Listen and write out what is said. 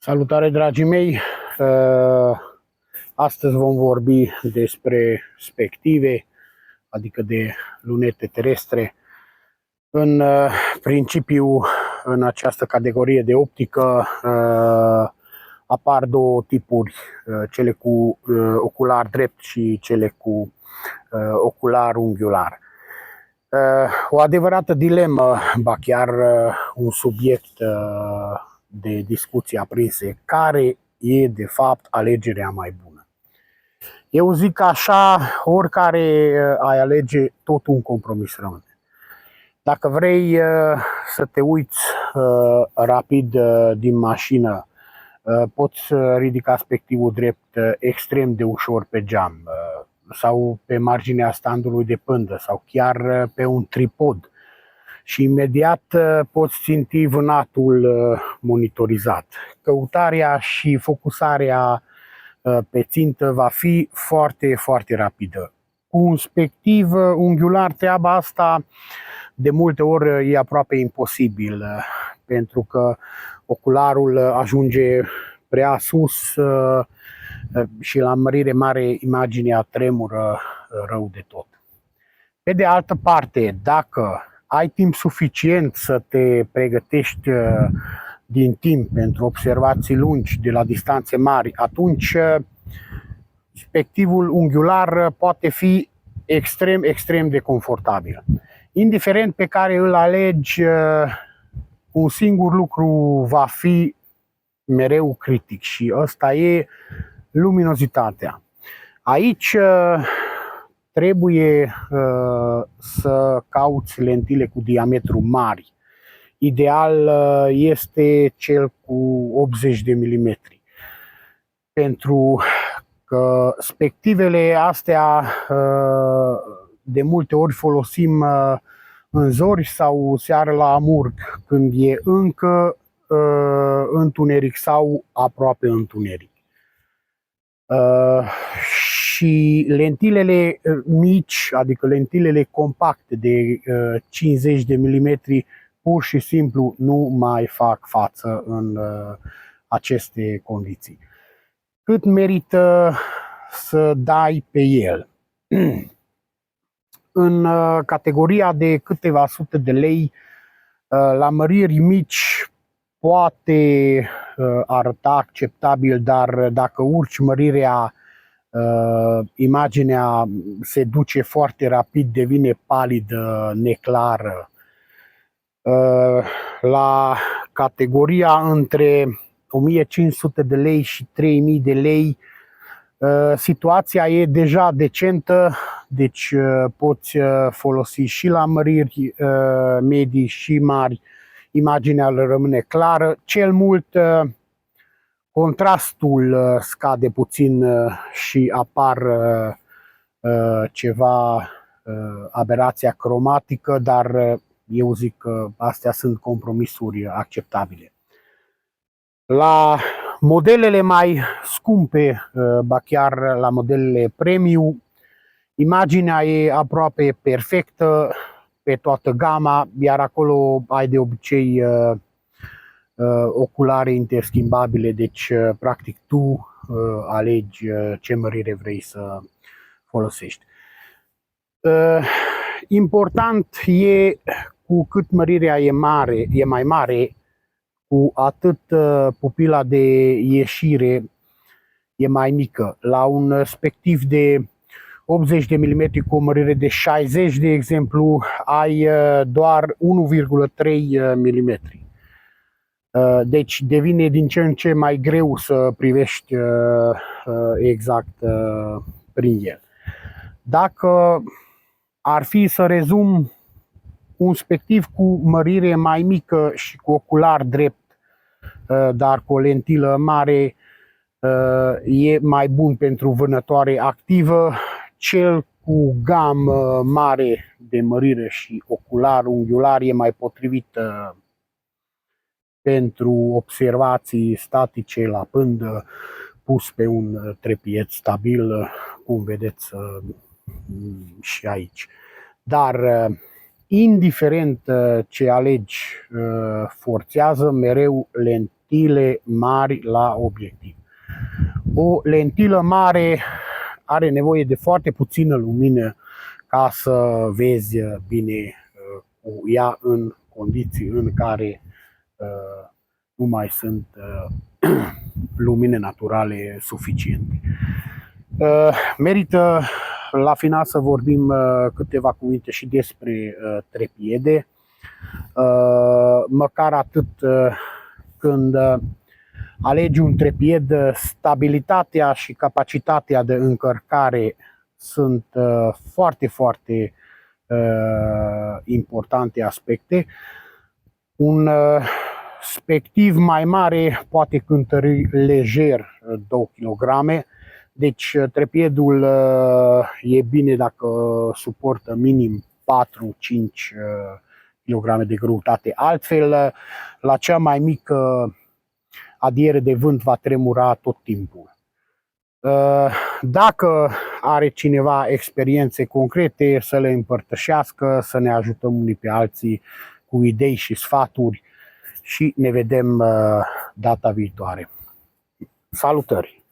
Salutare, dragii mei! Astăzi vom vorbi despre spective, adică de lunete terestre. În principiu, în această categorie de optică apar două tipuri, cele cu ocular drept și cele cu ocular unghiular. O adevărată dilemă, ba chiar un subiect de discuții aprinse, care e de fapt alegerea mai bună. Eu zic așa, oricare ai alege, tot un compromis rămâne. Dacă vrei să te uiți rapid din mașină, poți ridica spectivul drept extrem de ușor pe geam sau pe marginea standului de pândă sau chiar pe un tripod și imediat poți ținti vânatul monitorizat. Căutarea și focusarea pe țintă va fi foarte, foarte rapidă. Cu un spectiv unghiular treaba asta de multe ori e aproape imposibil, pentru că ocularul ajunge prea sus și la mărire mare imaginea tremură rău de tot. Pe de altă parte, dacă ai timp suficient să te pregătești din timp pentru observații lungi de la distanțe mari, atunci spectivul unghiular poate fi extrem, extrem de confortabil. Indiferent pe care îl alegi, un singur lucru va fi mereu critic și ăsta e luminozitatea. Aici trebuie să cauți lentile cu diametru mari. Ideal este cel cu 80 de mm. Pentru că spectivele astea de multe ori folosim în zori sau seară la amurg, când e încă întuneric sau aproape întuneric. Și lentilele mici, adică lentilele compacte de 50 de mm, pur și simplu nu mai fac față în aceste condiții. Cât merită să dai pe el? În categoria de câteva sute de lei, la măriri mici poate arăta acceptabil, dar dacă urci mărirea, imaginea se duce foarte rapid, devine palidă, neclară. La categoria între 1500 de lei și 3000 de lei, situația e deja decentă, deci poți folosi și la măriri medii și mari, imaginea rămâne clară. Cel mult contrastul scade puțin și apar ceva aberația cromatică, dar eu zic că astea sunt compromisuri acceptabile. La modelele mai scumpe, ba chiar la modelele premium, imaginea e aproape perfectă pe toată gama, iar acolo ai de obicei oculare interschimbabile, deci practic tu alegi ce mărire vrei să folosești. Important e, cu cât mărirea e mai mare, cu atât pupila de ieșire e mai mică. La un spectiv de 80 de mm cu o mărire de 60, de exemplu, ai doar 1,3 mm. Deci devine din ce în ce mai greu să privești exact prin el. Dacă ar fi să rezum, un spectiv cu mărire mai mică și cu ocular drept, dar cu o lentilă mare, e mai bun pentru vânătoare activă. Cel cu gamă mare de mărire și ocular unghiular e mai potrivit pentru observații statice la pândă, pus pe un trepieț stabil, cum vedeți și aici. Dar indiferent ce alegi, forțează mereu lentile mari la obiectiv. O lentilă mare are nevoie de foarte puțină lumină ca să vezi bine cu ea în condiții în care nu mai sunt lumine naturale suficiente. Merită la final să vorbim câteva cuvinte și despre trepiede, măcar atât când alegi un trepied, stabilitatea și capacitatea de încărcare sunt foarte, foarte importante aspecte. Un spectiv mai mare poate cântări lejer 2 kg, deci trepiedul e bine dacă suportă minim 4-5 kg de greutate. Altfel, la cea mai mică adiere de vânt va tremura tot timpul. Dacă are cineva experiențe concrete, să le împărtășească, să ne ajutăm unii pe alții cu idei și sfaturi și ne vedem data viitoare. Salutări!